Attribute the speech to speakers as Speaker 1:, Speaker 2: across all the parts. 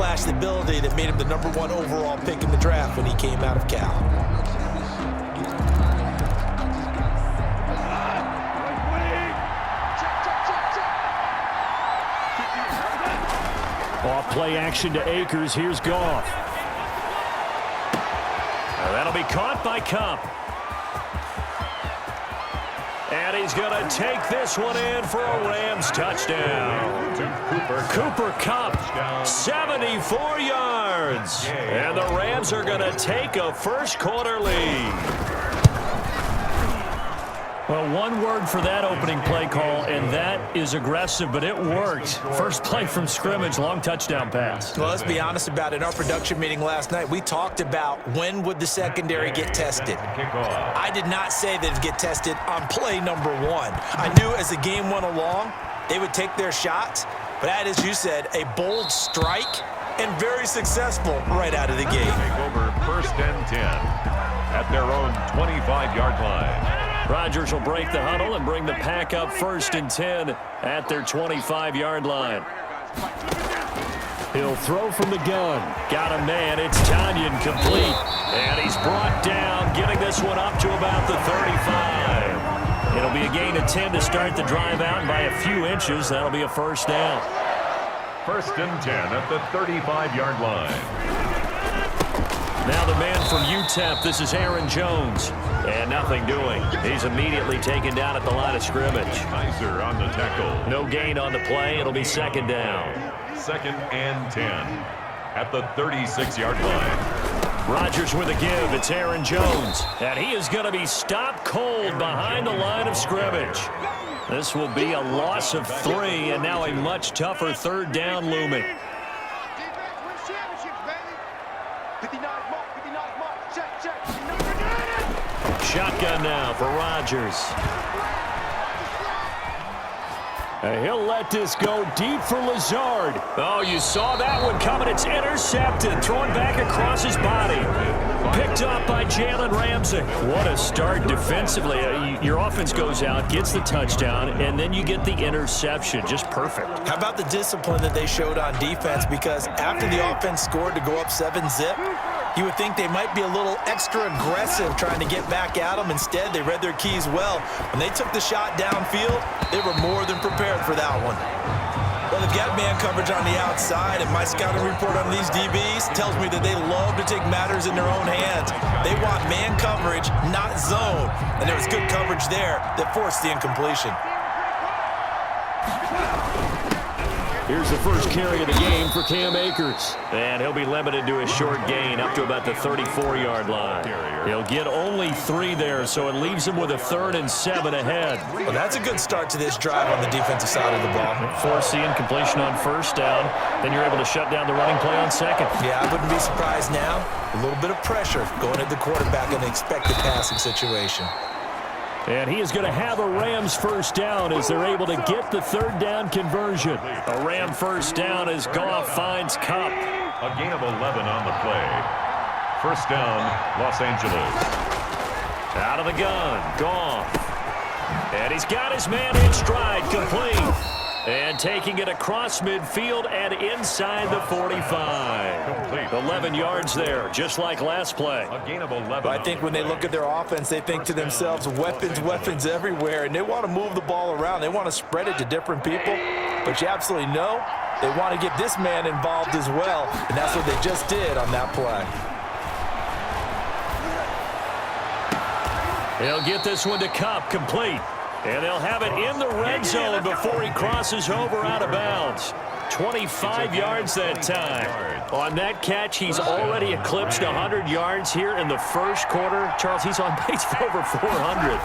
Speaker 1: flashed the ability that made him the #1 overall pick in the draft when he came out of Cal.
Speaker 2: Off play action to Akers. Here's Goff. That'll be caught by Kupp. And he's going to take this one in for a Rams touchdown. Cooper Kupp, 74 yards. And the Rams are going to take a first-quarter lead. Well, one word for that opening play call, and that is aggressive, but it worked. First play from scrimmage, long touchdown pass.
Speaker 1: Well, let's be honest about it. In our production meeting last night, we talked about when would the secondary get tested. I did not say that it'd get tested on play #1. I knew as the game went along, they would take their shots, but that, as you said, a bold strike and very successful right out of the gate.
Speaker 3: Take over 1st and 10 at their own 25-yard line.
Speaker 2: Rodgers will break the huddle and bring the pack up 1st and 10 at their 25-yard line. He'll throw from the gun. Got a man. It's Tanyan, complete. And he's brought down, getting this one up to about the 35. It'll be a gain of 10 to start the drive out, and by a few inches, that'll be a first down.
Speaker 3: 1st and 10 at the 35-yard line.
Speaker 2: Now the man from UTEP, this is Aaron Jones. And nothing doing. He's immediately taken down at the line of scrimmage.
Speaker 3: Kaiser on the tackle.
Speaker 2: No gain on the play. It'll be 2nd down.
Speaker 3: 2nd and 10 at the 36-yard line.
Speaker 2: Rodgers with a give. It's Aaron Jones. And he is going to be stopped cold behind the line of scrimmage. This will be a loss of 3, and now a much tougher 3rd down looming. Shotgun now for Rodgers. He'll let this go deep for Lazard. Oh, you saw that one coming. It's intercepted. Thrown back across his body. Picked up by Jalen Ramsey. What a start defensively. Your offense goes out, gets the touchdown, and then you get the interception. Just perfect.
Speaker 1: How about the discipline that they showed on defense? Because after the offense scored to go up 7-zip, you would think they might be a little extra aggressive trying to get back at them. Instead, they read their keys well. When they took the shot downfield, they were more than prepared for that one. Well, they've got man coverage on the outside, and my scouting report on these DBs tells me that they love to take matters in their own hands. They want man coverage, not zone. And there was good coverage there that forced the incompletion.
Speaker 2: Here's the first carry of the game for Cam Akers. And he'll be limited to a short gain up to about the 34-yard line. He'll get only 3 there, so it leaves him with a 3rd and 7 ahead.
Speaker 1: Well, that's a good start to this drive on the defensive side of the ball.
Speaker 2: Force the incompletion on 1st down. Then you're able to shut down the running play on 2nd.
Speaker 1: Yeah, I wouldn't be surprised now. A little bit of pressure going at the quarterback in an expected passing situation.
Speaker 2: And he is going to have a Rams first down as they're able to get the 3rd down conversion. A Ram first down as Goff finds Kupp.
Speaker 3: A gain of 11 on the play. 1st down, Los Angeles.
Speaker 2: Out of the gun, Goff. And he's got his man in stride, complete. And taking it across midfield and inside the 45.
Speaker 3: Complete.
Speaker 2: 11 yards there, just like last play.
Speaker 3: A gain of 11.
Speaker 1: I think when they look at their offense, they think to themselves, weapons everywhere, and they want to move the ball around. They want to spread it to different people, but you absolutely know they want to get this man involved as well, and that's what they just did on that play.
Speaker 2: He'll get this one to Kupp, complete. And they'll have it in the red zone before he crosses over out of bounds. 25 yards that time. On that catch, he's already eclipsed 100 yards here in the first quarter. Charles, he's on pace for over 400.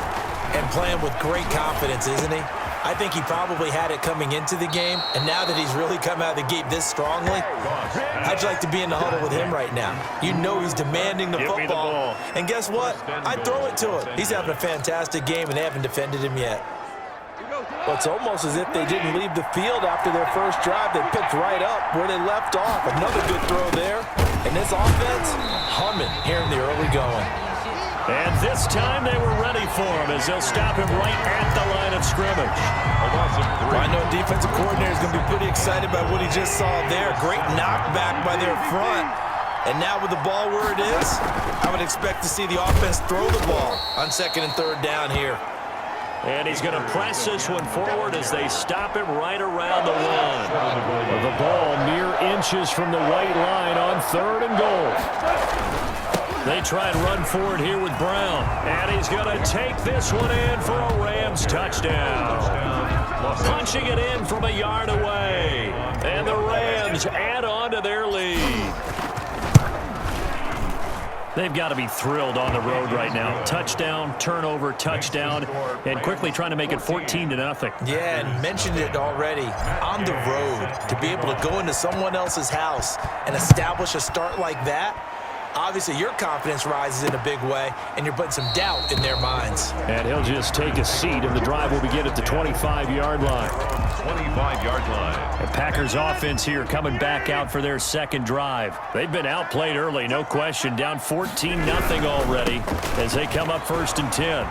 Speaker 1: And playing with great confidence, isn't he? I think he probably had it coming into the game, and now that he's really come out of the gate this strongly, how'd you like to be in the huddle with him right now? You know he's demanding the football. And guess what? I'd throw it to him. He's having a fantastic game, and they haven't defended him yet. Well, it's almost as if they didn't leave the field after their first drive. They picked right up where they left off. Another good throw there. And this offense, humming here in the early going.
Speaker 2: And this time they were ready for him as they'll stop him right at the line of scrimmage.
Speaker 1: I know defensive coordinator is going to be pretty excited by what he just saw there. Great knockback by their front. And now with the ball where it is, I would expect to see the offense throw the ball on 2nd and 3rd down here.
Speaker 2: And he's going to press this one forward as they stop him right around the one. The ball mere inches from the white line on 3rd and goal. They try and run forward here with Brown. And he's going to take this one in for a Rams touchdown. Punching it in from a yard away. And the Rams add on to their lead. They've got to be thrilled on the road right now. Touchdown, turnover, touchdown, and quickly trying to make it 14-0.
Speaker 1: Yeah, and mentioned it already. On the road, to be able to go into someone else's house and establish a start like that, obviously your confidence rises in a big way, and you're putting some doubt in their minds.
Speaker 2: And he'll just take a seat, and the drive will begin at the 25-yard line.
Speaker 3: 25-yard line.
Speaker 2: The Packers offense here coming back out for their second drive. They've been outplayed early, no question. Down 14-0 already as they come up 1st and 10.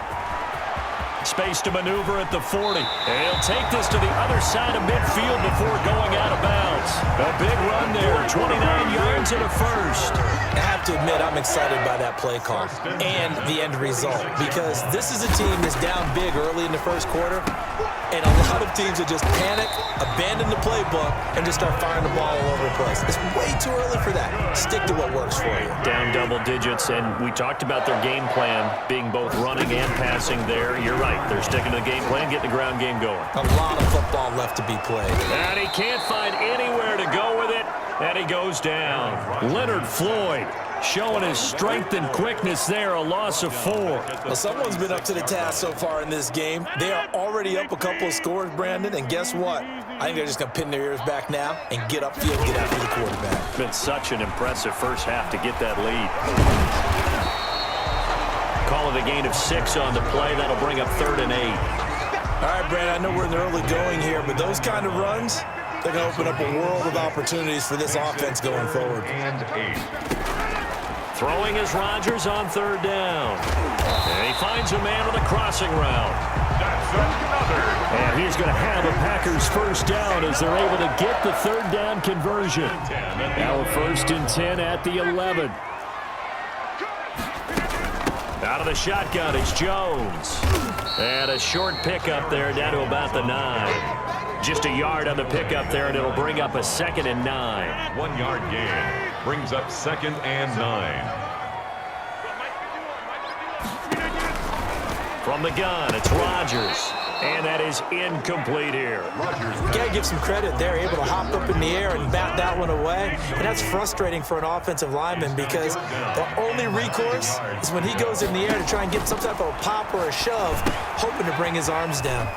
Speaker 2: Space to maneuver at the 40. And he'll take this to the other side of midfield before going out of bounds. A big run there, 29 yards and a first.
Speaker 1: I have to admit, I'm excited by that play call and the end result, because this is a team that's down big early in the first quarter, and a lot of teams will just panic, abandon the playbook, and just start firing the ball all over the place. It's way too early for that. Stick to what works for you.
Speaker 2: Down double digits, and we talked about their game plan being both running and passing there. You're right. They're sticking to the game plan, getting the ground game going.
Speaker 1: A lot of football left to be played.
Speaker 2: And he can't find anywhere to go with it, and he goes down. Leonard Floyd showing his strength and quickness there, a loss of 4.
Speaker 1: Well, someone's been up to the task so far in this game. They are already up a couple of scores, Brandon, and guess what? I think they're just going to pin their ears back now and get upfield, get after the quarterback.
Speaker 2: Been such an impressive first half to get that lead. Call it a gain of 6 on the play. That'll bring up 3rd and 8.
Speaker 1: All right, Brandon, I know we're in the early going here, but those kind of runs, they're going to open up a world of opportunities for this offense going forward.
Speaker 3: And 8.
Speaker 2: Throwing is Rodgers on 3rd down. And he finds a man on the crossing route.
Speaker 3: That's another.
Speaker 2: And he's going to have a Packers first down as they're able to get the 3rd down conversion. Now 1st and 10 at the 11. Out of the shotgun, it's Jones. And a short pickup there down to about the 9. Just a yard on the pickup there, and it'll bring up a 2nd and 9.
Speaker 3: 1 yard gain. Brings up 2nd and 9.
Speaker 2: From the gun, it's Rodgers. And that is incomplete here.
Speaker 1: You got to give some credit. They're able to hop up in the air and bat that one away. And that's frustrating for an offensive lineman because the only recourse is when he goes in the air to try and get some type of a pop or a shove, hoping to bring his arms down.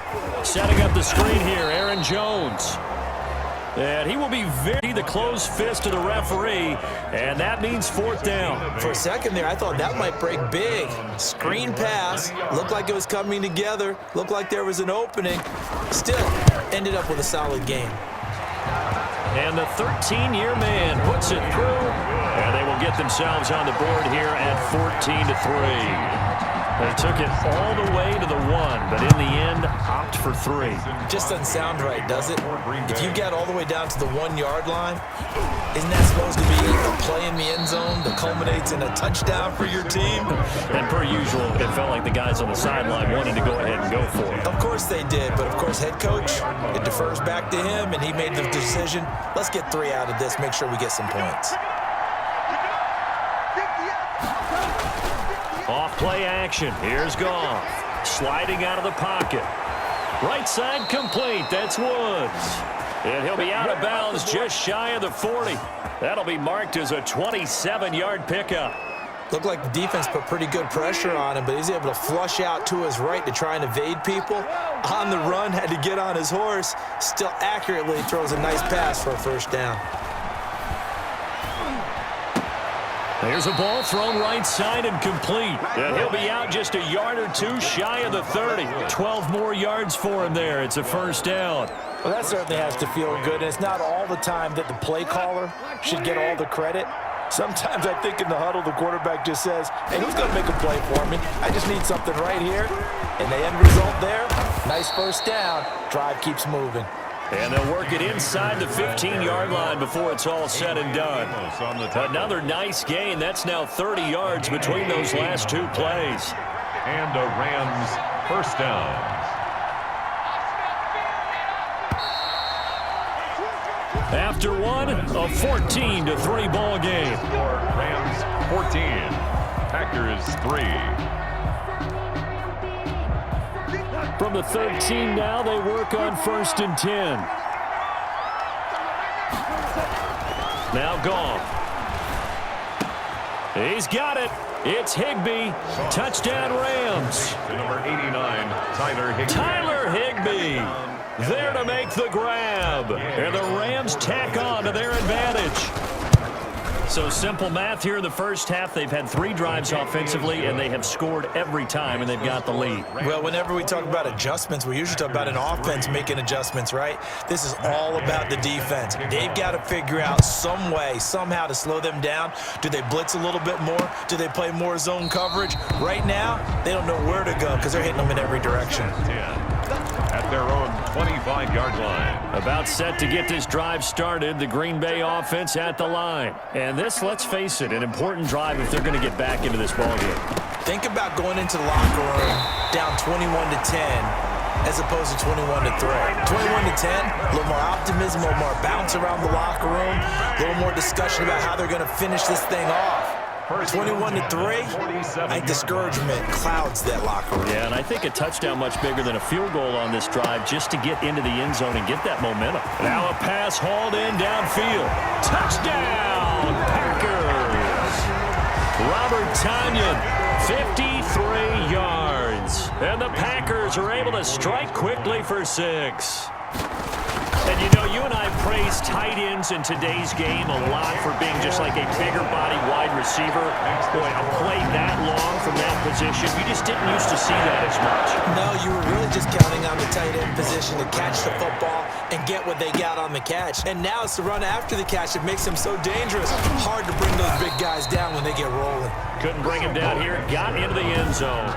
Speaker 2: Setting up the screen here, Aaron Jones. And he will be the closed fist to the referee, and that means 4th down.
Speaker 1: For a second there, I thought that might break big. Screen pass, looked like it was coming together, looked like there was an opening. Still, ended up with a solid game.
Speaker 2: And the 13-year man puts it through, and they will get themselves on the board here at 14-3. They took it all the way to the 1, but in the end, opt for 3.
Speaker 1: Just doesn't sound right, does it? If you get all the way down to the 1 yard line, isn't that supposed to be a play in the end zone that culminates in a touchdown for your team?
Speaker 2: And per usual, it felt like the guys on the sideline wanted to go ahead and go for it.
Speaker 1: Of course they did, but of course head coach, it defers back to him, and he made the decision, let's get 3 out of this, make sure we get some points.
Speaker 2: Off play action. Here's Goff. Sliding out of the pocket. Right side complete. That's Woods. And he'll be out of bounds just shy of the 40. That'll be marked as a 27-yard pickup.
Speaker 1: Looked like the defense put pretty good pressure on him, but he's able to flush out to his right to try and evade people. On the run, had to get on his horse. Still accurately throws a nice pass for a first down.
Speaker 2: There's a ball thrown right side and complete. And he'll be out just a yard or 2 shy of the 30. 12 more yards for him there. It's a first down.
Speaker 1: Well, that certainly has to feel good. And it's not all the time that the play caller should get all the credit. Sometimes I think in the huddle, the quarterback just says, hey, who's going to make a play for me? I just need something right here. And the end result there, nice first down. Drive keeps moving.
Speaker 2: And they'll work it inside the 15-yard line before it's all said and done. Another nice gain. That's now 30 yards between those last two plays.
Speaker 3: And a Rams first down.
Speaker 2: After one, a 14-3 ball game.
Speaker 3: Rams 14, Packers 3.
Speaker 2: From the 13 now, they work on 1st and 10. Now Goff. He's got it. It's Higbee. Touchdown Rams.
Speaker 3: To number 89, Tyler Higbee.
Speaker 2: Tyler Higbee. There to make the grab. And the Rams tack on to their advantage. So simple math here in the first half. They've had 3 drives offensively, and they have scored every time, and they've got the lead.
Speaker 1: Well, whenever we talk about adjustments, we usually talk about an offense making adjustments, right? This is all about the defense. They've got to figure out some way, somehow to slow them down. Do they blitz a little bit more? Do they play more zone coverage? Right now, they don't know where to go because they're hitting them in every direction.
Speaker 3: At their own 25-yard line.
Speaker 2: About set to get this drive started, the Green Bay offense at the line. And this, let's face it, an important drive if they're going to get back into this ballgame.
Speaker 1: Think about going into the locker room down 21-10 as opposed to 21-3. 21-10, a little more optimism, a little more bounce around the locker room, a little more discussion about how they're going to finish this thing off. 21-3, I think discouragement clouds that locker room.
Speaker 2: Yeah, and I think a touchdown much bigger than a field goal on this drive just to get into the end zone and get that momentum. Now a pass hauled in downfield. Touchdown, Packers! Robert Tonyan, 53 yards. And the Packers are able to strike quickly for 6. And, you know, you and I praise tight ends in today's game a lot for being just like a bigger body wide receiver. Boy, a play that long from that position, you just didn't used to see that as much.
Speaker 1: No, you were really just counting on the tight end position to catch the football and get what they got on the catch. And now it's the run after the catch that makes them so dangerous. Hard to bring those big guys down when they get rolling.
Speaker 2: Couldn't bring him down here. Got into the end zone.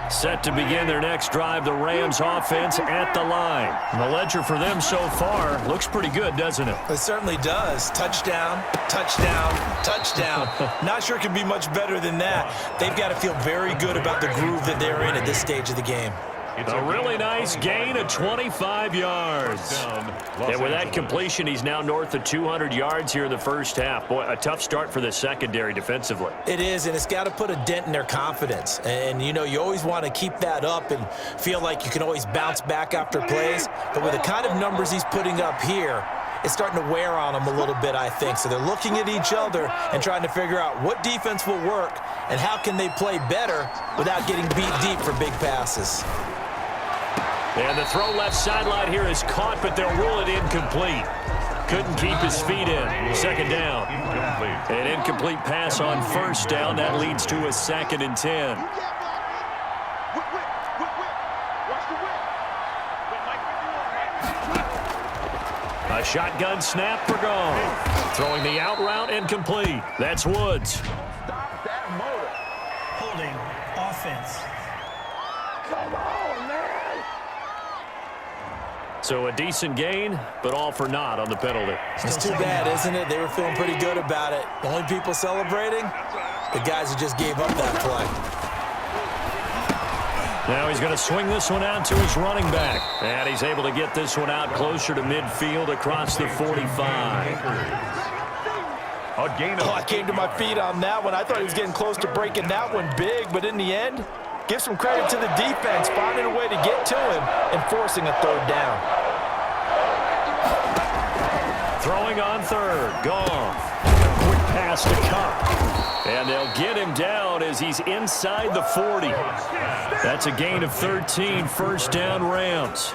Speaker 2: Set to begin their next drive, the Rams offense at the line. The ledger for them so far looks pretty good, doesn't it?
Speaker 1: It certainly does. Touchdown, touchdown, touchdown. Not sure it can be much better than that. They've got to feel very good about the groove that they're in at this stage of the game.
Speaker 2: It's a really nice gain of 25 yards. And with that completion, he's now north of 200 yards here in the first half. Boy, a tough start for the secondary defensively.
Speaker 1: It is, and it's got to put a dent in their confidence. And, you know, you always want to keep that up and feel like you can always bounce back after plays. But with the kind of numbers he's putting up here, it's starting to wear on them a little bit, I think. So they're looking at each other and trying to figure out what defense will work and how can they play better without getting beat deep for big passes.
Speaker 2: And the throw left sideline here is caught, but they'll rule it incomplete. Couldn't keep his feet in. Second down. An incomplete pass on first down. That leads to a 2nd and 10. A shotgun snap for Goff. Throwing the out route incomplete. That's Woods.
Speaker 4: Stop that motor.
Speaker 5: Holding offense.
Speaker 4: Come on, man.
Speaker 2: So a decent gain, but all for naught on the penalty.
Speaker 1: It's too bad, isn't it? They were feeling pretty good about it. The only people celebrating, the guys who just gave up that play.
Speaker 2: Now he's going to swing this one out to his running back. And he's able to get this one out closer to midfield across the 45.
Speaker 1: I came to my feet on that one. I thought he was getting close to breaking that one big, but in the end, give some credit to the defense, finding a way to get to him and forcing a 3rd down.
Speaker 2: Throwing on 3rd. Goff. A quick pass to Cup. And they'll get him down as he's inside the 40. That's a gain of 13, first down Rams.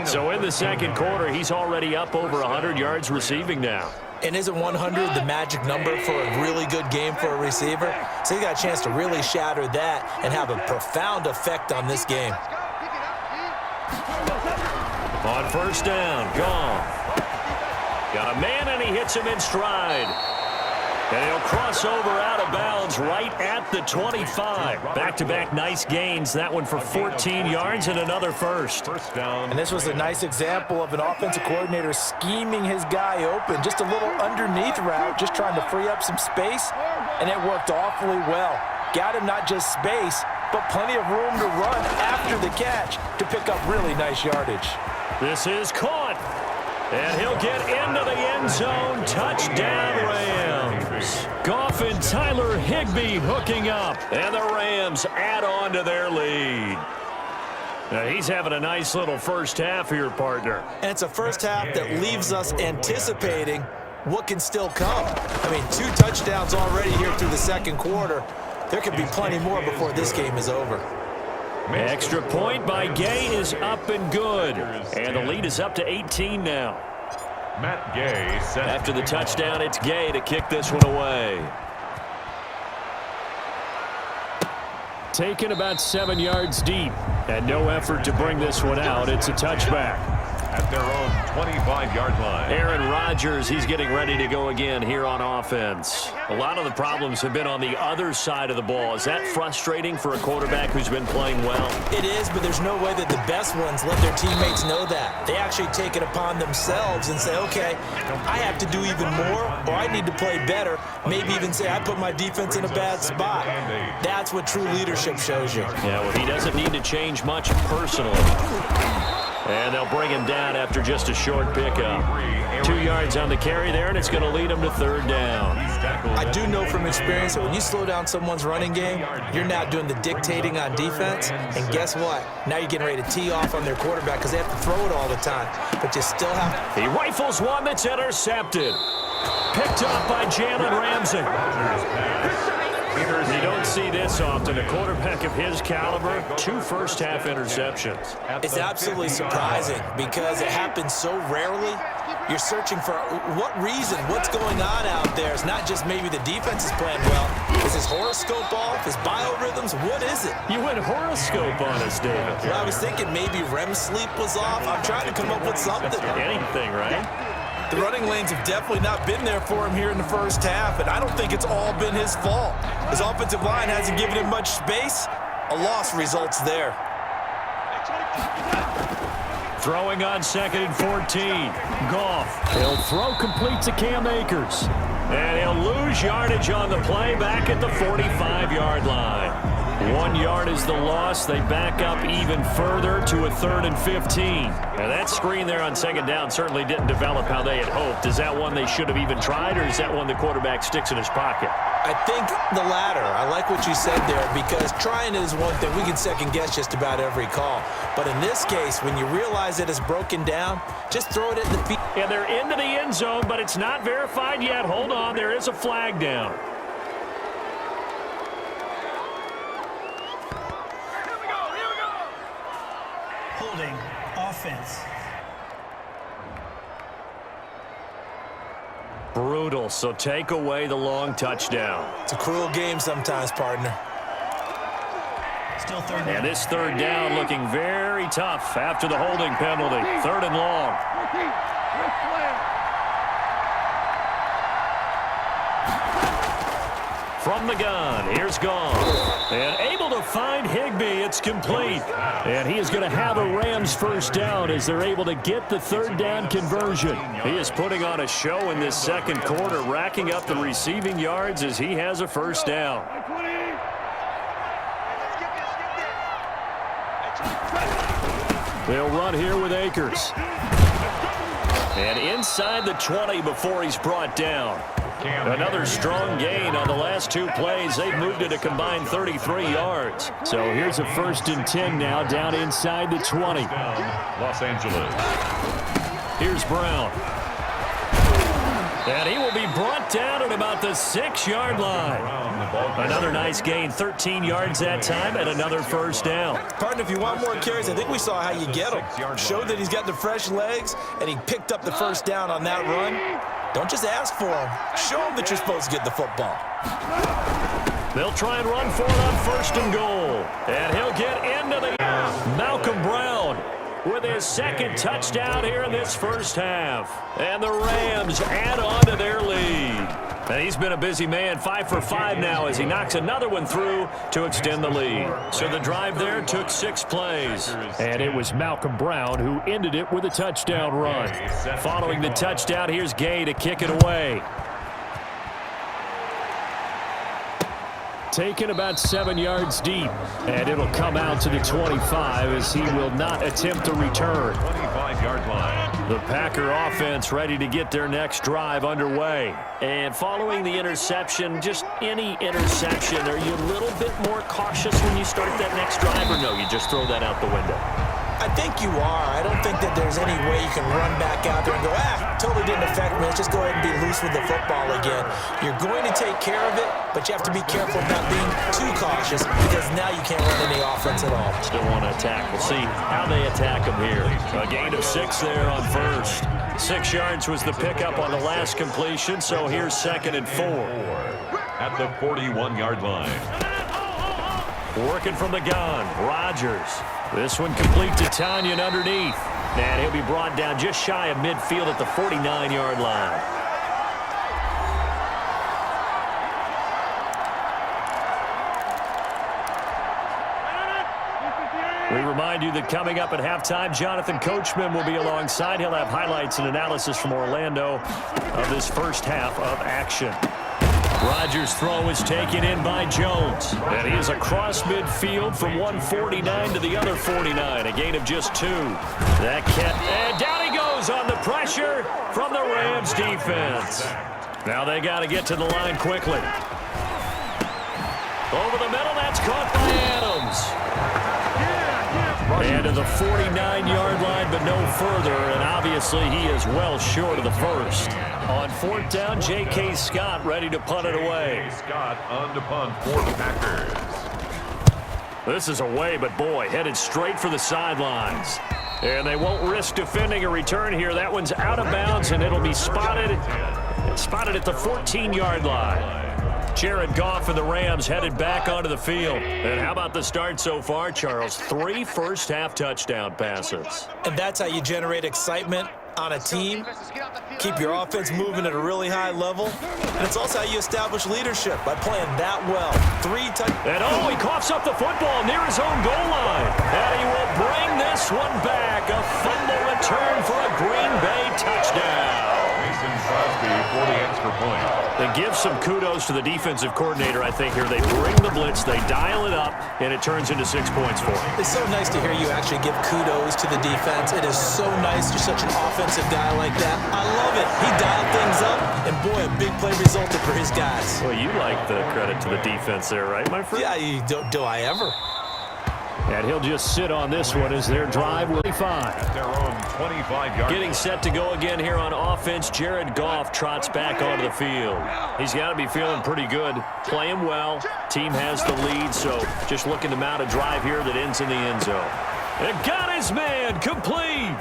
Speaker 2: So in the second quarter, he's already up over 100 yards receiving now.
Speaker 1: And isn't 100 the magic number for a really good game for a receiver? So he got a chance to really shatter that and have a profound effect on this game.
Speaker 2: On first down, Goff. Got a man, and he hits him in stride. And he'll cross over out of bounds right at the 25. Back-to-back nice gains. That one for 14 yards and another first.
Speaker 3: First down.
Speaker 1: And this was a nice example of an offensive coordinator scheming his guy open. Just a little underneath route, just trying to free up some space, and it worked awfully well. Got him not just space, but plenty of room to run after the catch to pick up really nice yardage.
Speaker 2: This is caught. And he'll get into the end zone. Touchdown, Rams. Goff and Tyler Higbee hooking up. And the Rams add on to their lead. Now, he's having a nice little first half here, partner.
Speaker 1: And it's a first half that leaves us anticipating what can still come. I mean, 2 touchdowns already here through the second quarter. There could be plenty more before this game is over.
Speaker 2: Extra point by Gay is up and good. And the lead is up to 18 now.
Speaker 3: Matt Gay set.
Speaker 2: After the touchdown, it's Gay to kick this one away. Taken about 7 yards deep. And no effort to bring this one out. It's a touchback.
Speaker 3: At their own 25-yard line.
Speaker 2: Aaron Rodgers, he's getting ready to go again here on offense. A lot of the problems have been on the other side of the ball. Is that frustrating for a quarterback who's been playing well?
Speaker 1: It is, but there's no way that the best ones let their teammates know that. They actually take it upon themselves and say, okay, I have to do even more, or I need to play better. Maybe even say I put my defense in a bad spot. That's what true leadership shows you.
Speaker 2: Yeah, well, he doesn't need to change much personally. And they'll bring him down after just a short pickup. 2 yards on the carry there, and it's going to lead him to third down.
Speaker 1: I do know from experience that when you slow down someone's running game, you're now doing the dictating on defense. And guess what? Now you're getting ready to tee off on their quarterback because they have to throw it all the time. But you still have...
Speaker 2: He rifles one that's intercepted. Picked up by Jalen Ramsey. You don't see this often. A quarterback of his caliber, 2 first-half interceptions.
Speaker 1: It's absolutely surprising because it happens so rarely. You're searching for what reason, what's going on out there. It's not just maybe the defense is playing well. Is his horoscope off? His biorhythms? What is it?
Speaker 2: You went horoscope on us, David.
Speaker 1: Well, I was thinking maybe REM sleep was off. I'm trying to come up with something.
Speaker 2: Anything, right?
Speaker 1: The running lanes have definitely not been there for him here in the first half, and I don't think it's all been his fault. His offensive line hasn't given him much space. A loss results there.
Speaker 2: Throwing on 2nd and 14. Goff. He'll throw complete to Cam Akers. And he'll lose yardage on the play back at the 45-yard line. 1 yard is the loss. They back up even further to a 3rd and 15. Now that screen there on 2nd down certainly didn't develop how they had hoped. Is that one they should have even tried, or is that one the quarterback sticks in his pocket?
Speaker 1: I think the latter. I like what you said there because trying is one thing. We can second guess just about every call. But in this case, when you realize that it's broken down, just throw it at the feet.
Speaker 2: And they're into the end zone, but it's not verified yet. Hold on, there is a flag down.
Speaker 5: Holding offense.
Speaker 2: Brutal, so take away the long touchdown.
Speaker 1: It's a cruel game sometimes, partner.
Speaker 5: Still third down.
Speaker 2: And this 3rd down looking very tough after the holding penalty. 3rd and long. From the gun, here's Goff. And able to find Higbee, it's complete. And he is going to have a Rams first down as they're able to get the 3rd down conversion. He is putting on a show in this second quarter, racking up the receiving yards as he has a first down. They'll run here with Akers. And inside the 20 before he's brought down. Another strong gain on the last 2 plays. They've moved it a combined 33 yards. So here's a 1st and 10 now down inside the 20.
Speaker 3: Los Angeles.
Speaker 2: Here's Brown. And he will be brought down at about the 6-yard line. Another nice gain, 13 yards that time, and another first down.
Speaker 1: Partner, if you want more carries, I think we saw how you get them. Showed that he's got the fresh legs, and he picked up the first down on that run. Don't just ask for him. Show him that you're supposed to get the football.
Speaker 2: They'll try and run for it on 1st and goal. And he'll get into the Malcolm Brown. with his second touchdown here in this first half. And the Rams add on to their lead. And he's been a busy man, 5 for 5 now as he knocks another one through to extend the lead. So the drive there took 6 plays.
Speaker 6: And it was Malcolm Brown who ended it with a touchdown run.
Speaker 2: Following the touchdown, here's Gay to kick it away.
Speaker 6: Taken about 7 yards deep, and it'll come out to the 25 as he will not attempt to return.
Speaker 3: 25-yard line.
Speaker 2: The Packer offense ready to get their next drive underway. And following the interception, just any interception, are you a little bit more cautious when you start that next drive, or no, you just throw that out the window?
Speaker 1: I think you are. I don't think that there's any way you can run back out there and go, totally didn't affect me. Let's just go ahead and be loose with the football again. You're going to take care of it, but you have to be careful not being too cautious because now you can't run any offense at all.
Speaker 2: Still want to attack. We'll see how they attack them here. A gain of 6 there on first. 6 yards was the pickup on the last completion, so here's 2nd and 4.
Speaker 3: At the 41-yard line.
Speaker 2: Working from the gun, Rodgers. This one complete to Tanyan underneath. And he'll be brought down just shy of midfield at the 49-yard line. We remind you that coming up at halftime, Jonathan Coachman will be alongside. He'll have highlights and analysis from Orlando of this first half of action. Rodgers' throw is taken in by Jones. And he is across midfield from 149 to the other 49. A gain of just 2. And down he goes on the pressure from the Rams defense. Now they got to get to the line quickly. Over the middle, that's caught by Adams. And to the 49-yard line, but no further. And obviously, he is well short of the first. On 4th down, J.K. Scott ready to punt it away.
Speaker 3: Scott on to punt for the Packers.
Speaker 2: This is away, but boy, headed straight for the sidelines. And they won't risk defending a return here. That one's out of bounds, and it'll be spotted at the 14-yard line. Jared Goff and the Rams headed back onto the field. And how about the start so far, Charles? 3 first-half touchdown passes.
Speaker 1: And that's how you generate excitement on a team. Keep your offense moving at a really high level. And it's also how you establish leadership, by playing that well. 3 touchdowns.
Speaker 2: And he coughs up the football near his own goal line. And he will bring this one back. A fumble return for a Green Bay touchdown.
Speaker 3: Mason Crosby for the extra point.
Speaker 2: They give some kudos to the defensive coordinator, I think, here. They bring the blitz, they dial it up, and it turns into 6 points for them.
Speaker 1: It's so nice to hear you actually give kudos to the defense. It is so nice. You're such an offensive guy like that. I love it. He dialed things up, and boy, a big play resulted for his guys.
Speaker 2: Well, you like the credit to the defense there, right, my friend?
Speaker 1: Yeah, do I ever?
Speaker 6: And he'll just sit on this one as their drive will be 5.
Speaker 3: At their own 25-yard.
Speaker 2: Getting set to go again here on offense. Jared Goff trots back onto the field. He's got to be feeling pretty good. Playing well. Team has the lead, so just looking to mount a drive here that ends in the end zone. And got his man complete.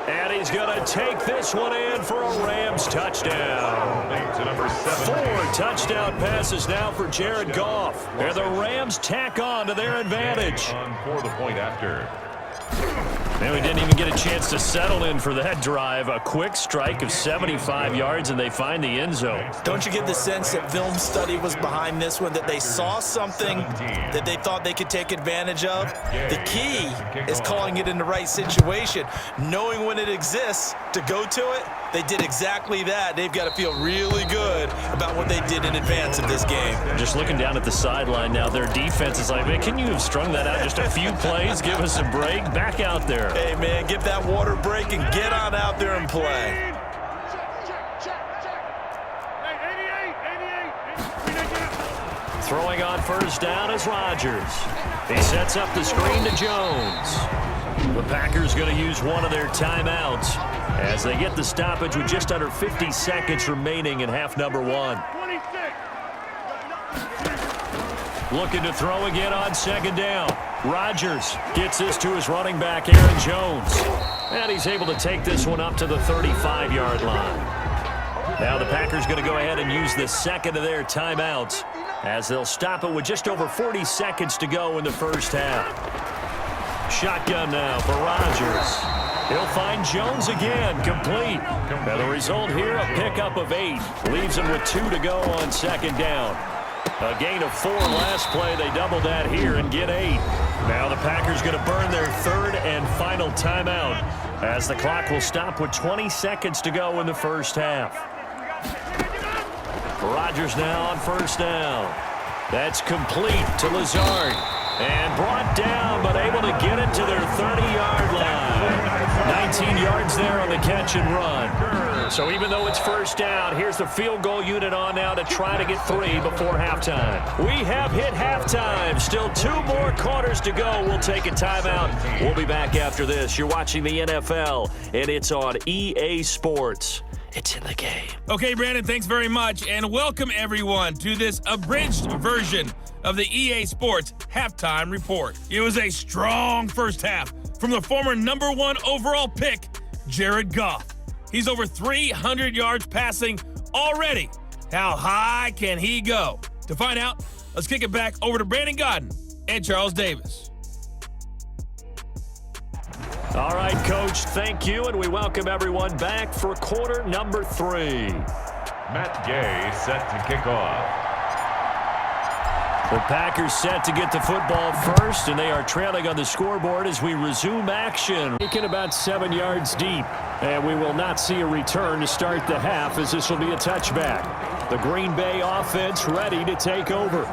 Speaker 2: And he's going to take this one in for a Rams touchdown.
Speaker 3: To number 7.
Speaker 2: 4 touchdown passes now for Jared Goff. And the Rams tack on to their advantage.
Speaker 3: On for the point after.
Speaker 2: And we didn't even get a chance to settle in for that drive. A quick strike of 75 yards, and they find the end zone.
Speaker 1: Don't you get the sense that film study was behind this one, that they saw something that they thought they could take advantage of? The key is calling it in the right situation, knowing when it exists to go to it. They did exactly that. They've got to feel really good about what they did in advance of this game.
Speaker 2: Just looking down at the sideline now, their defense is like, man, can you have strung that out just a few plays? Give us a break. Back out there.
Speaker 1: Hey, man, give that water break and get on out there and play.
Speaker 2: Throwing on first down is Rodgers. He sets up the screen to Jones. The Packers going to use one of their timeouts as they get the stoppage with just under 50 seconds remaining in half number 1. Looking to throw again on 2nd down. Rodgers gets this to his running back, Aaron Jones. And he's able to take this one up to the 35-yard line. Now the Packers going to go ahead and use the second of their timeouts as they'll stop it with just over 40 seconds to go in the first half. Shotgun now for Rodgers. He'll find Jones again, complete. And the result here, a pickup of 8. Leaves him with 2 to go on second down. A gain of 4 last play. They double that here and get 8. Now the Packers going to burn their third and final timeout as the clock will stop with 20 seconds to go in the first half. Rodgers now on first down. That's complete to Lazard. And brought down, but able to get it to their 30-yard line. 19 yards there on the catch and run. So even though it's first down, here's the field goal unit on now to try to get 3 before halftime. We have hit halftime. Still 2 more quarters to go. We'll take a timeout. We'll be back after this. You're watching the NFL, and it's on EA Sports. It's in the game.
Speaker 7: Okay, Brandon, thanks very much, and welcome everyone to this abridged version of the EA Sports Halftime Report. It was a strong first half from the former #1 overall pick, Jared Goff. He's over 300 yards passing already. How high can he go? To find out, let's kick it back over to Brandon Godden and Charles Davis.
Speaker 2: All right, Coach, thank you, and we welcome everyone back for quarter number 3.
Speaker 3: Matt Gay set to kick off.
Speaker 2: The Packers set to get the football first, and they are trailing on the scoreboard as we resume action.
Speaker 6: Taken about 7 yards deep, and we will not see a return to start the half as this will be a touchback. The Green Bay offense ready to take over.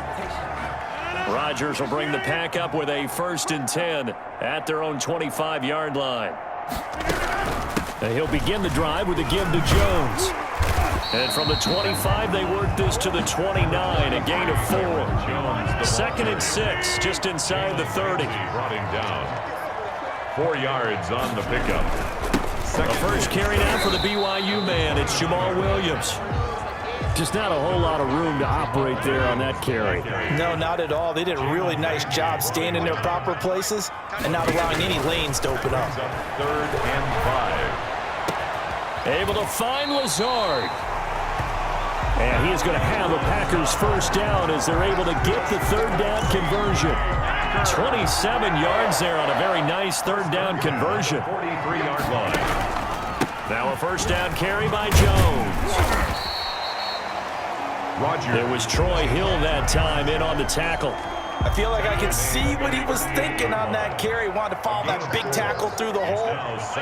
Speaker 6: Rodgers will bring the Pack up with a 1st and 10 at their own 25-yard line. And he'll begin the drive with a give to Jones. And from the 25, they work this to the 29, a gain of 4. 2nd and 6, just inside the 30.
Speaker 3: Brought him down. 4 yards on the pickup.
Speaker 2: The first carry now for the BYU man. It's Jamal Williams.
Speaker 6: Just not a whole lot of room to operate there on that carry.
Speaker 1: No, not at all. They did a really nice job staying in their proper places and not allowing any lanes to open up.
Speaker 3: 3rd and 5.
Speaker 2: Able to find Lazard. And he is going to have a Packers first down as they're able to get the 3rd down conversion. 27 yards there on a very nice 3rd down conversion.
Speaker 3: 43-yard line.
Speaker 2: Now a first down carry by Jones.
Speaker 3: Rodgers.
Speaker 2: It was Troy Hill that time in on the tackle.
Speaker 1: I feel like I could see what he was thinking on that carry. Wanted to follow that big tackle through the hole.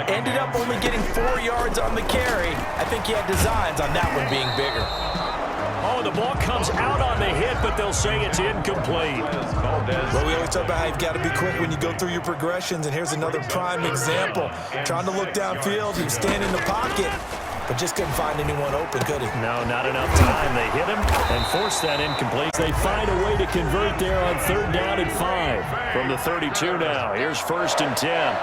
Speaker 1: Ended up only getting 4 yards on the carry. I think he had designs on that one being bigger.
Speaker 2: Oh, the ball comes out on the hit, but they'll say it's incomplete.
Speaker 1: Well, we always talk about how you've got to be quick when you go through your progressions, and here's another prime example. Trying to look downfield, he was standing in the pocket, but just couldn't find anyone open, could he?
Speaker 2: No, not enough time. They hit him and forced that incomplete. They find a way to convert there on 3rd down and 5. From the 32 now, here's 1st and 10.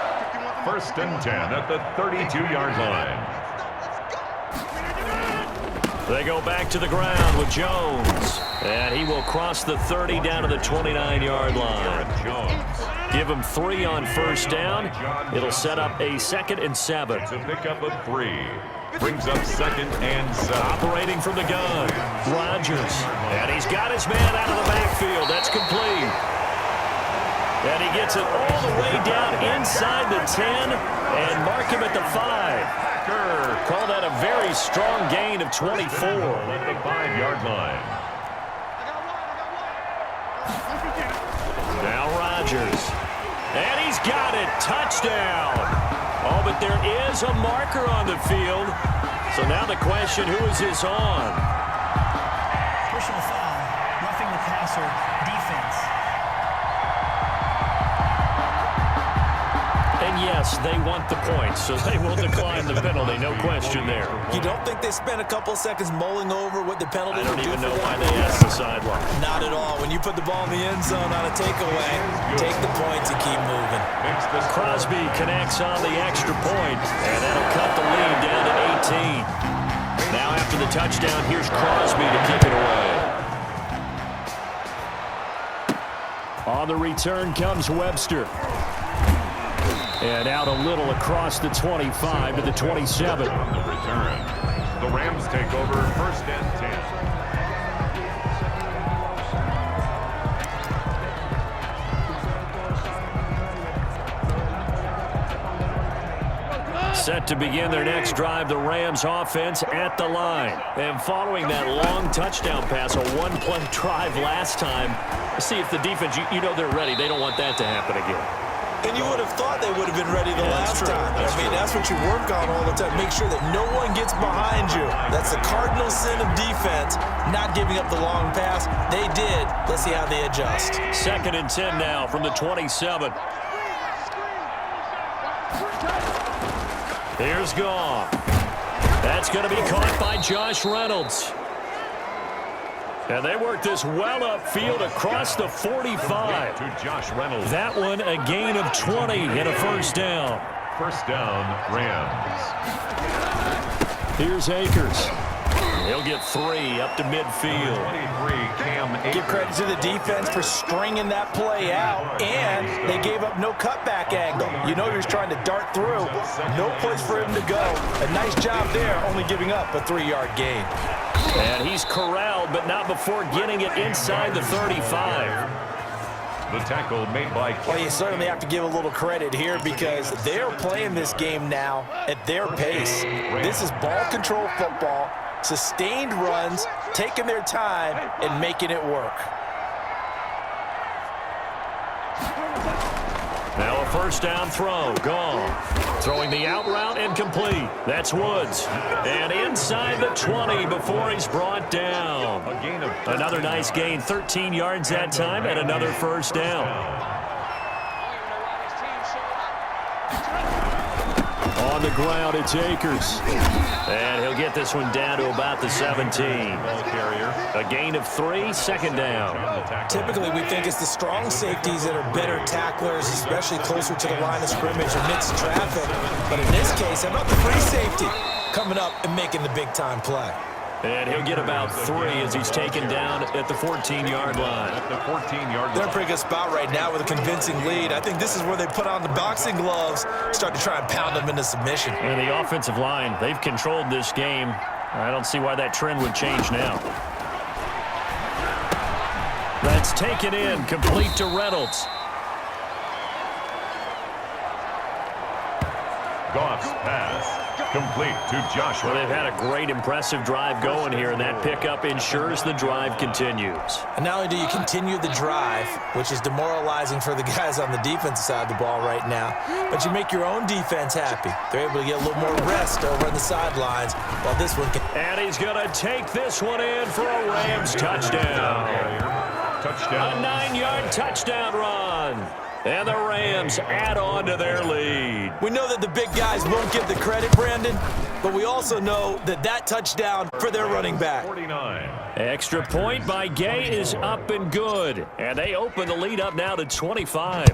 Speaker 3: 1st and 10 at the 32-yard line.
Speaker 2: They go back to the ground with Jones. And he will cross the 30 down to the 29-yard line. Give him 3 on 1st down. It'll set up a 2nd and 7.
Speaker 3: It's a pickup of 3. Brings up 2nd and 7.
Speaker 2: Operating from the gun, Rodgers. And he's got his man out of the backfield. That's complete. And he gets it all the way down inside the 10 and mark him at the 5. Call that a very strong gain of 24.
Speaker 3: At the 5-yard line.
Speaker 2: Now Rodgers. And he's got it. Touchdown. Oh, but there is a marker on the field. So now the question, who is this on?
Speaker 5: Personal foul, roughing the passer, defense.
Speaker 2: And yes, they want the points, so they will decline the penalty. No question there.
Speaker 1: You don't think they spent a couple seconds mulling over what the penalty
Speaker 2: I don't
Speaker 1: would do
Speaker 2: even
Speaker 1: for
Speaker 2: know
Speaker 1: them?
Speaker 2: why they asked the sideline.
Speaker 1: Not at all. When you put the ball in the end zone on a takeaway, take the points and keep moving.
Speaker 2: Crosby connects on the extra point, and that'll cut the lead down to 18. Now after the touchdown, here's Crosby to kick it away.
Speaker 6: On the return comes Webster. And out a little across the 25 to the 27.
Speaker 3: On the return. The Rams take over 1st and 10.
Speaker 6: Set to begin their next drive, the Rams offense at the line. And following that long touchdown pass, a one-play drive last time, see if the defense, you know they're ready. They don't want that to happen again.
Speaker 1: And you would have thought they would have been ready the last time. I mean, that's what you work on all the time. Make sure that no one gets behind you. That's the cardinal sin of defense, not giving up the long pass. They did. Let's see how they adjust.
Speaker 6: 2nd and 10 now from the 27. Here's Goff. That's going to be caught by Josh Reynolds. And they work this well upfield across the 45.
Speaker 3: To Josh Reynolds.
Speaker 6: That one a gain of 20 and a first down.
Speaker 3: First down, Rams.
Speaker 6: Here's Akers. He'll get 3 up to midfield.
Speaker 3: 23, Cam Akers.
Speaker 1: Give credit to the defense for stringing that play out, and they gave up no cutback angle. You know he was trying to dart through. No place for him to go. A nice job there, only giving up a 3-yard gain.
Speaker 6: And he's corralled, but not before getting it inside the 35.
Speaker 3: The tackle made by...
Speaker 1: Well, you certainly have to give a little credit here because they're playing this game now at their pace. This is ball control football, sustained runs, taking their time, and making it work.
Speaker 6: Now a first down throw, gone. Throwing the out route incomplete. That's Woods. And inside the 20 before he's brought down.
Speaker 3: A gain of...
Speaker 6: Another nice gain, 13 yards that time, and another first down. On the ground, it's Akers. And he'll get this one down to about the 17. A gain of 3, 2nd down.
Speaker 1: Typically, we think it's the strong safeties that are better tacklers, especially closer to the line of scrimmage amidst traffic. But in this case, how about the free safety coming up and making the big-time play?
Speaker 6: And he'll get about 3 as he's taken down at the 14-yard line.
Speaker 3: At the 14-yard
Speaker 1: They're in a
Speaker 3: line.
Speaker 1: pretty good spot right now with a convincing lead. I think this is where they put on the boxing gloves, start to try and pound them into submission.
Speaker 6: And the offensive line, they've controlled this game. I don't see why that trend would change now. That's taken in, complete to Reynolds.
Speaker 3: Goff's pass. Complete to Josh
Speaker 6: Well,
Speaker 3: Reynolds.
Speaker 6: they've had a great, impressive drive going here, and that pickup ensures the drive continues.
Speaker 1: And not only do you continue the drive, which is demoralizing for the guys on the defensive side of the ball right now, but you make your own defense happy. They're able to get a little more rest over on the sidelines while this one can...
Speaker 6: And he's going to take this one in for a Rams touchdown.
Speaker 3: Touchdown.
Speaker 6: A 9-yard touchdown run. And the Rams add on to their lead.
Speaker 1: We know that the big guys won't get the credit, Brandon, but we also know that that touchdown for their running back.
Speaker 3: 49.
Speaker 6: Extra point by Gay is up and good. And they open the lead up now to 25.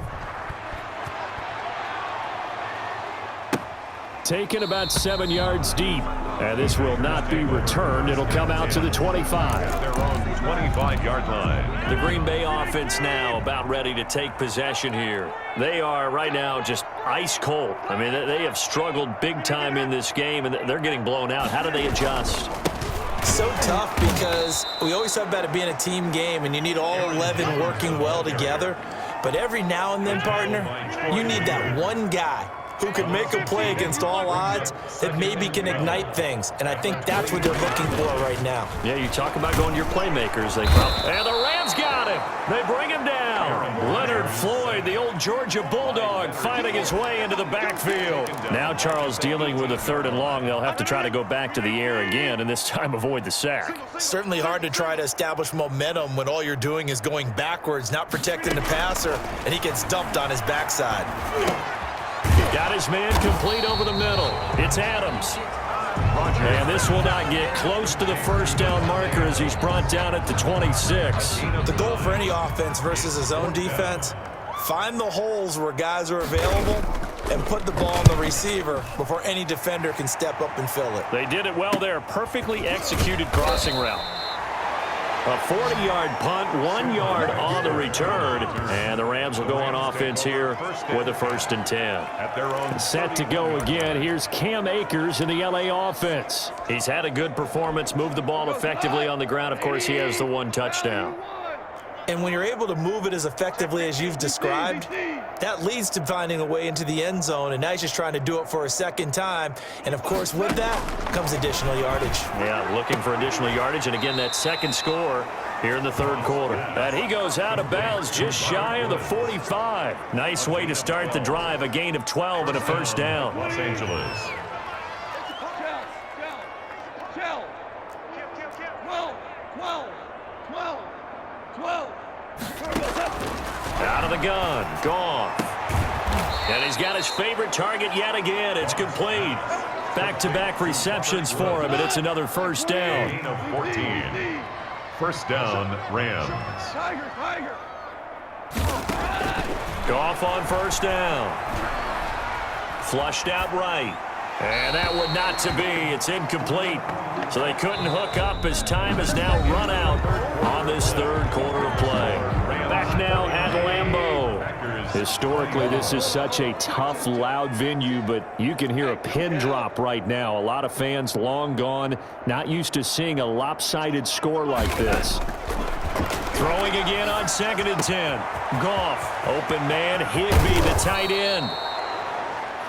Speaker 6: Taken about 7 yards deep. And this will not be returned. It'll come out to the 25.
Speaker 3: Their own 25-yard line.
Speaker 6: The Green Bay offense now about ready to take possession here. They are right now just ice cold. I mean, they have struggled big time in this game, and they're getting blown out. How do they adjust?
Speaker 1: So tough because we always talk about it being a team game, and you need all 11 working well together. But every now and then, partner, you need that one guy who can make a play against all odds that maybe can ignite things. And I think that's what they're looking for right now.
Speaker 6: Yeah, you talk about going to your playmakers. And the Rams got him. They bring him down. Leonard Floyd, the old Georgia Bulldog, finding his way into the backfield. Now Charles dealing with a 3rd and long. They'll have to try to go back to the air again, and this time avoid the sack.
Speaker 1: Certainly hard to try to establish momentum when all you're doing is going backwards, not protecting the passer, and he gets dumped on his backside.
Speaker 6: Got his man complete over the middle. It's Adams. And this will not get close to the first down marker as he's brought down at the 26.
Speaker 1: The goal for any offense versus his own defense, find the holes where guys are available and put the ball on the receiver before any defender can step up and fill it.
Speaker 6: They did it well there. Perfectly executed crossing route. A 40-yard punt, 1 yard on the return. And the Rams will go on offense here with a 1st and 10.
Speaker 3: At their own
Speaker 6: Set to go again. Here's Cam Akers in the LA offense. He's had a good performance, moved the ball effectively on the ground. Of course, he has the 1 touchdown.
Speaker 1: And when you're able to move it as effectively as you've described, That leads to finding a way into the end zone, and now he's just trying to do it for a second time. And, of course, with that comes additional yardage.
Speaker 6: Yeah, looking for additional yardage, and again, that second score here in the third quarter. And he goes out of bounds just shy of the 45. Nice way to start the drive, a gain of 12 and a first down.
Speaker 3: Los Angeles.
Speaker 6: Out of the gun, Goff. And he's got his favorite target yet again. It's complete. Back-to-back receptions for him, and it's another first down.
Speaker 3: Gain of 14. First down, Rams.
Speaker 6: Goff on first down. Flushed out right. And that would not to be. It's incomplete. So they couldn't hook up as time has now run out on this third quarter of play. Back now at Lambeau. Historically, this is such a tough, loud venue, but you can hear a pin drop right now. A lot of fans long gone, not used to seeing a lopsided score like this. Throwing again on 2nd and 10. Goff, open man, Higbee, the tight end.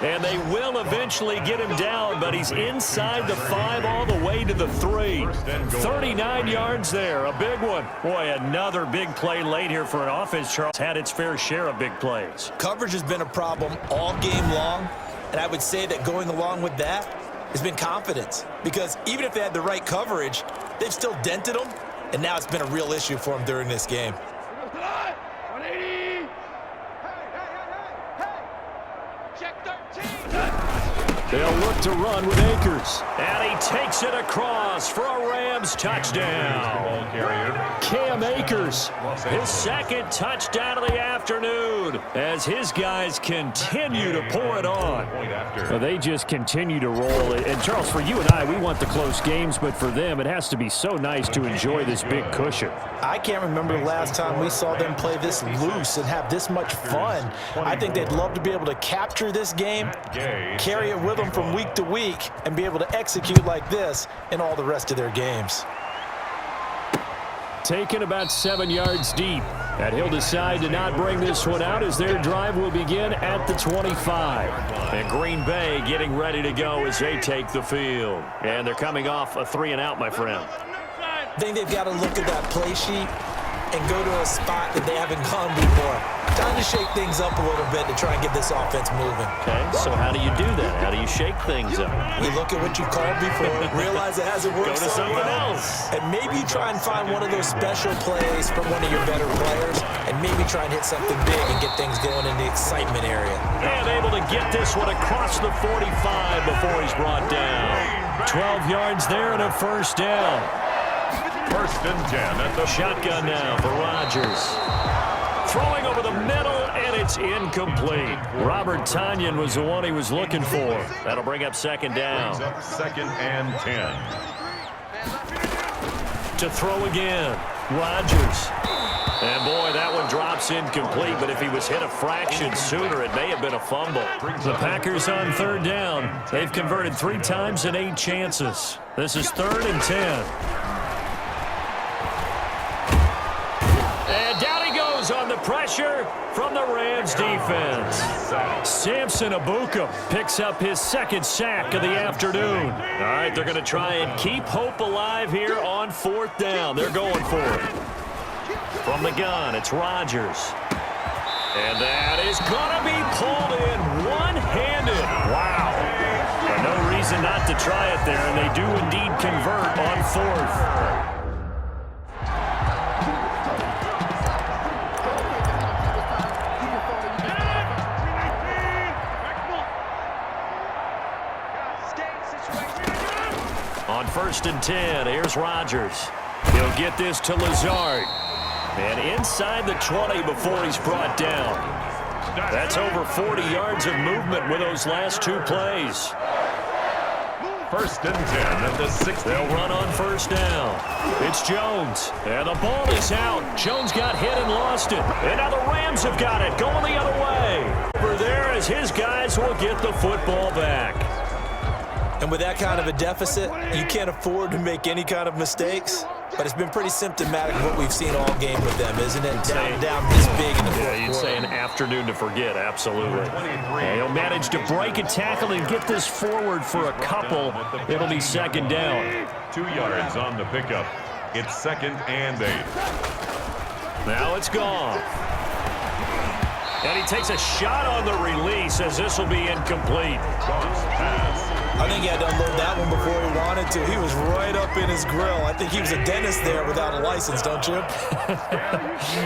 Speaker 6: And they will eventually get him down, but he's inside the 5 all the way to the 3. 39 yards there, a big one. Boy, another big play late here for an offense. Charles had its fair share of big plays.
Speaker 1: Coverage has been a problem all game long, and I would say that going along with that has been confidence. Because even if they had the right coverage, they've still dented them, and now it's been a real issue for them during this game.
Speaker 6: They'll look to run with Akers. And he takes it across for a Rams touchdown.
Speaker 3: Ball carrier.
Speaker 6: Cam Akers, his second touchdown of the afternoon as his guys continue to pour it on.
Speaker 3: Point after.
Speaker 6: Well, they just continue to roll it. And, Charles, for you and I, we want the close games, but for them, it has to be so nice to enjoy this big cushion.
Speaker 1: I can't remember the last time we saw them play this loose and have this much fun. I think they'd love to be able to capture this game, carry it with them from week to week, and be able to execute like this in all the rest of their games.
Speaker 6: Taken about 7 yards deep. And he'll decide to not bring this one out as their drive will begin at the 25. And Green Bay getting ready to go as they take the field. And they're coming off a 3-and-out, my friend.
Speaker 1: I think they've got to look at that play sheet and go to a spot that they haven't gone before. Time to shake things up a little bit to try and get this offense moving.
Speaker 6: Okay, so how do you do that? How do you shake things up?
Speaker 1: You look at what you called before, realize it hasn't worked
Speaker 6: Go to
Speaker 1: so
Speaker 6: something
Speaker 1: well,
Speaker 6: else.
Speaker 1: and maybe try and find one of those special plays from one of your better players, and maybe try and hit something big and get things going in the excitement area.
Speaker 6: And able to get this one across the 45 before he's brought down. 12 yards there and a first down.
Speaker 3: First and 10 at the
Speaker 6: Shotgun now for Rodgers. Throwing over the middle, and it's incomplete. Robert Tonyan was the one he was looking for. That'll bring up second down.
Speaker 3: Brings up 2nd and 10.
Speaker 6: To throw again, Rodgers. And boy, that one drops incomplete, but if he was hit a fraction sooner, it may have been a fumble. The Packers on third down. They've converted 3 times in 8 chances. This is 3rd and 10. And down he goes on the pressure from the Rams defense. Samson Abuka picks up his second sack of the afternoon. All right, they're going to try and keep hope alive here on 4th down. They're going for it. From the gun, it's Rodgers. And that is going to be pulled in one-handed. Wow. But no reason not to try it there, and they do indeed convert on 4th. On 1st and 10, here's Rodgers. He'll get this to Lazard. And inside the 20 before he's brought down. That's over 40 yards of movement with those last 2 plays.
Speaker 3: First and 10 at the 60.
Speaker 6: They'll run on 1st down. It's Jones. And the ball is out. Jones got hit and lost it. And now the Rams have got it going the other way. Over there as his guys will get the football back.
Speaker 1: And with that kind of a deficit, you can't afford to make any kind of mistakes. but it's been pretty symptomatic of what we've seen all game with them, isn't it? Down this big in the fourth quarter.
Speaker 6: You'd say an afternoon to forget, absolutely. And he'll manage to break a tackle and get this forward for a couple. It'll be second down.
Speaker 3: 2 yards on the pickup. It's 2nd and 8.
Speaker 6: Now it's gone. And he takes a shot on the release as this will be incomplete.
Speaker 1: I think he had to unload that one before he wanted to. He was right up in his grill. I think he was a dentist there without a license, don't you?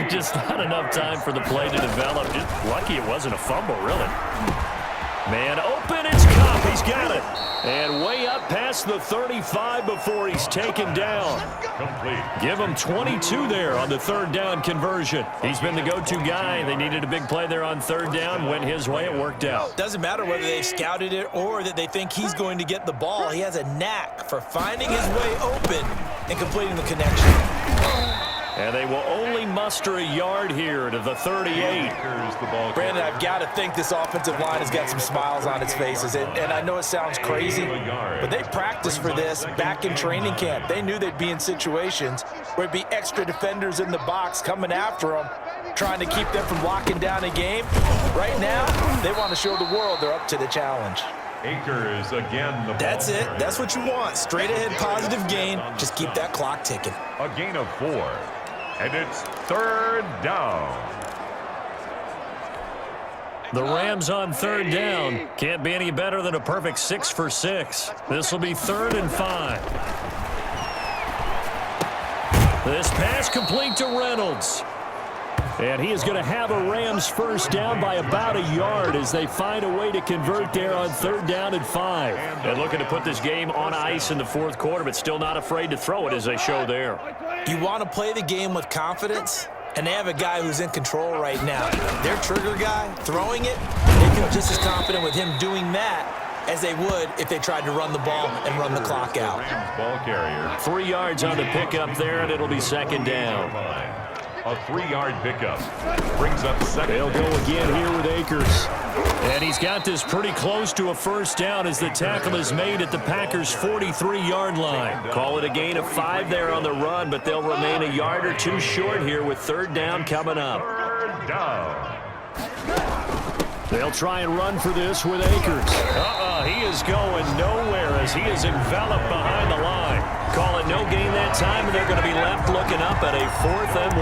Speaker 6: Just not enough time for the play to develop. Just lucky it wasn't a fumble, really. Man open, it's Cup. He's got it. And way up past the 35 before he's taken down.
Speaker 3: Complete.
Speaker 6: Give him 22 there on the third down conversion. He's been the go-to guy. They needed a big play there on third down. Went his way. It worked out.
Speaker 1: Doesn't matter whether they've scouted it or that they think he's going to get the ball. He has a knack for finding his way open and completing the connection.
Speaker 6: And they will only muster a yard here to the 38.
Speaker 1: Brandon, I've got to think this offensive line has got some smiles on its faces. And I know it sounds crazy, but they practiced for this back in training camp. They knew they'd be in situations where it'd be extra defenders in the box coming after them, trying to keep them from locking down a game. Right now, they want to show the world they're up to the challenge.
Speaker 3: Akers again.
Speaker 1: That's it. That's what you want. Straight ahead positive gain. Just keep that clock ticking.
Speaker 3: A gain of 4. And it's 3rd down.
Speaker 6: The Rams on third down. Can't be any better than a perfect 6 for 6. This will be 3rd and 5. This pass complete to Reynolds. And he is going to have a Rams first down by about a yard as they find a way to convert there on 3rd down and 5. And looking to put this game on ice in the fourth quarter, but still not afraid to throw it as they show there.
Speaker 1: You want to play the game with confidence, and they have a guy who's in control right now. Their trigger guy, throwing it, they feel just as confident with him doing that as they would if they tried to run the ball and run the clock out.
Speaker 3: Ball carrier.
Speaker 6: 3 yards on the pickup there, and it'll be second down.
Speaker 3: A 3-yard pickup. Brings up second.
Speaker 6: They'll go again here with Akers. And he's got this pretty close to a first down as the tackle is made at the Packers' 43-yard line. Call it a gain of 5 there on the run, but they'll remain a yard or two short here with 3rd down coming up.
Speaker 3: 3rd down.
Speaker 6: They'll try and run for this with Akers. He is going nowhere as he is enveloped behind the line. Call it no gain that time, and they're going to be left looking up at a 4th and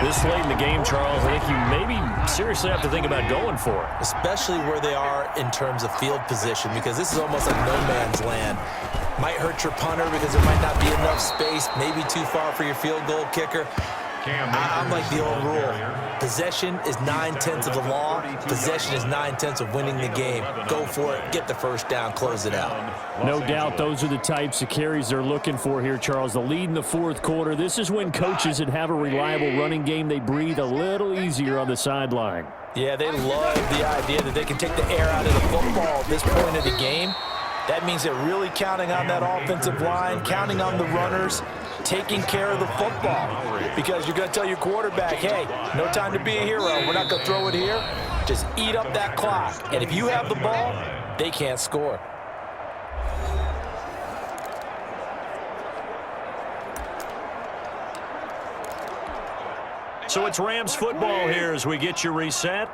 Speaker 6: 1. This late in the game, Charles, I think you maybe seriously have to think about going for it.
Speaker 1: Especially where they are in terms of field position, because this is almost like no man's land. Might hurt your punter because there might not be enough space, maybe too far for your field goal kicker. I'm like the old rule. Possession is 9/10 of the law. Possession is 9/10 of winning the game. Go for it. Get the first down. Close it out.
Speaker 6: No doubt those are the types of carries they're looking for here, Charles. The lead in the fourth quarter. This is when coaches that have a reliable running game, they breathe a little easier on the sideline.
Speaker 1: Yeah, they love the idea that they can take the air out of the football at this point of the game. That means they're really counting on that offensive line, counting on the runners, taking care of the football. Because you're going to tell your quarterback, hey, no time to be a hero. We're not going to throw it here. Just eat up that clock. And if you have the ball, they can't score.
Speaker 6: So it's Rams football here as we get you reset.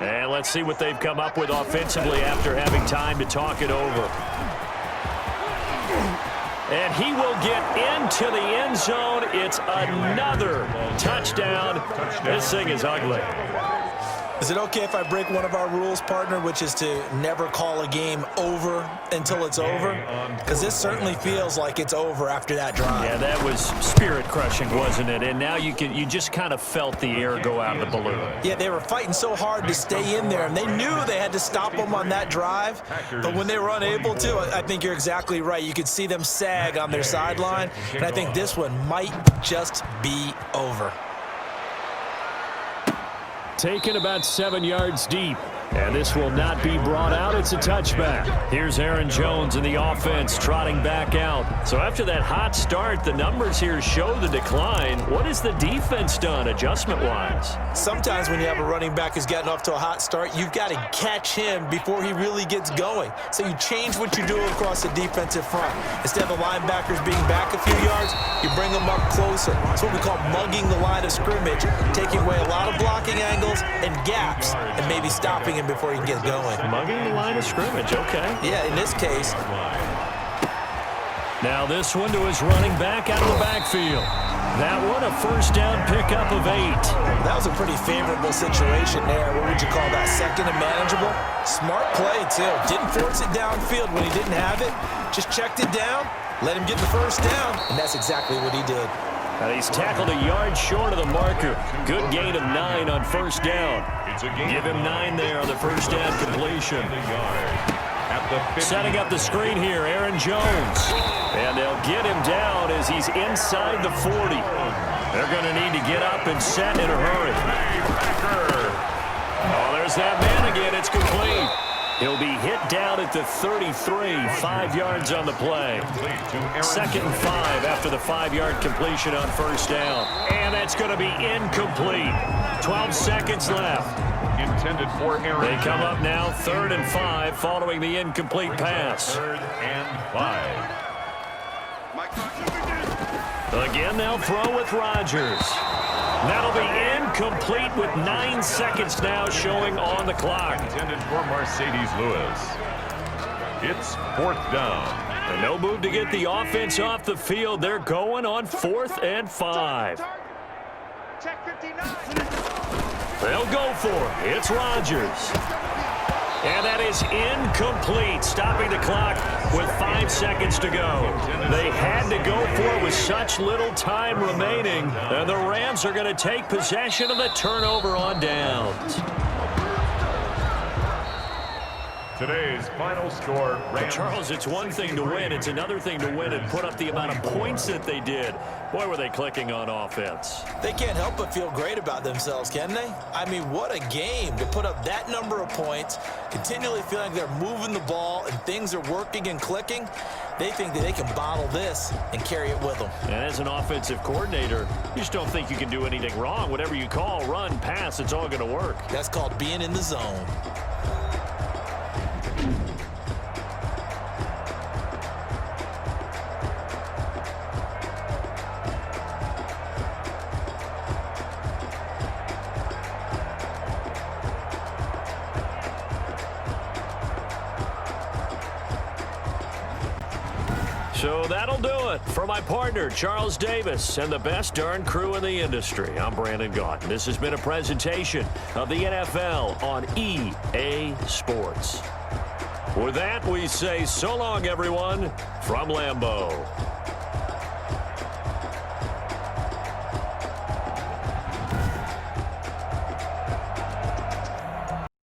Speaker 6: And let's see what they've come up with offensively after having time to talk it over. And he will get into the end zone. It's another touchdown. This thing is ugly.
Speaker 1: Is it okay if I break one of our rules, partner, which is to never call a game over until it's over? Because this certainly feels like it's over after that drive.
Speaker 6: Yeah, that was spirit-crushing, wasn't it? And now you just kind of felt the air go out of the balloon.
Speaker 1: Yeah, they were fighting so hard to stay in there, and they knew they had to stop them on that drive. But when they were unable to, I think you're exactly right. You could see them sag on their sideline, and I think this one might just be over.
Speaker 6: Taken about 7 yards deep. And this will not be brought out. It's a touchback. Here's Aaron Jones in the offense trotting back out. So after that hot start, the numbers here show the decline. What has the defense done adjustment-wise?
Speaker 1: Sometimes when you have a running back who's gotten off to a hot start, you've got to catch him before he really gets going. So you change what you do across the defensive front. Instead of the linebackers being back a few yards, you bring them up closer. It's what we call mugging the line of scrimmage, taking away a lot of blocking angles and gaps and maybe stopping him before he can get going.
Speaker 6: Mugging the line of scrimmage, okay.
Speaker 1: Yeah, in this case.
Speaker 6: Now this one to his running back out of the backfield. That one a first down pickup of 8.
Speaker 1: That was a pretty favorable situation there. What would you call that? Second and manageable? Smart play, too. Didn't force it downfield when he didn't have it. Just checked it down, let him get the first down, and that's exactly what he did.
Speaker 6: And he's tackled a yard short of the marker. Good gain of 9 on first down. Give him 9 there on the first down completion. Setting up the screen here, Aaron Jones. And they'll get him down as he's inside the 40. They're going to need to get up and set in a hurry. Oh, there's that man again. It's complete. He'll be hit down at the 33, 5 yards on the play. 2nd and 5 after the 5-yard completion on first down. And that's going to be incomplete. 12 seconds left.
Speaker 3: Intended for Aaron.
Speaker 6: They come up now 3rd and 5 following the incomplete pass.
Speaker 3: 3rd and 5.
Speaker 6: Again, they'll throw with Rodgers. That'll be incomplete with 9 seconds now showing on the clock.
Speaker 3: Intended for Mercedes Lewis. It's 4th down.
Speaker 6: And no move to get the offense off the field. They're going on 4th and 5. They'll go for it. It's Rodgers. And that is incomplete, stopping the clock with 5 seconds to go. They had to go for it with such little time remaining. And the Rams are going to take possession of the turnover on downs.
Speaker 3: Today's final score, Rams.
Speaker 6: Charles, it's one thing to win. It's another thing to win and put up the amount of points that they did. Boy, were they clicking on offense.
Speaker 1: They can't help but feel great about themselves, can they? I mean, what a game to put up that number of points, continually feeling like they're moving the ball and things are working and clicking. They think that they can bottle this and carry it with them.
Speaker 6: And as an offensive coordinator, you just don't think you can do anything wrong. Whatever you call, run, pass, it's all going to work.
Speaker 1: That's called being in the zone.
Speaker 6: So that'll do it for my partner, Charles Davis, and the best darn crew in the industry. I'm Brandon Gaudin. This has been a presentation of the NFL on EA Sports. With that, we say so long, everyone, from Lambeau.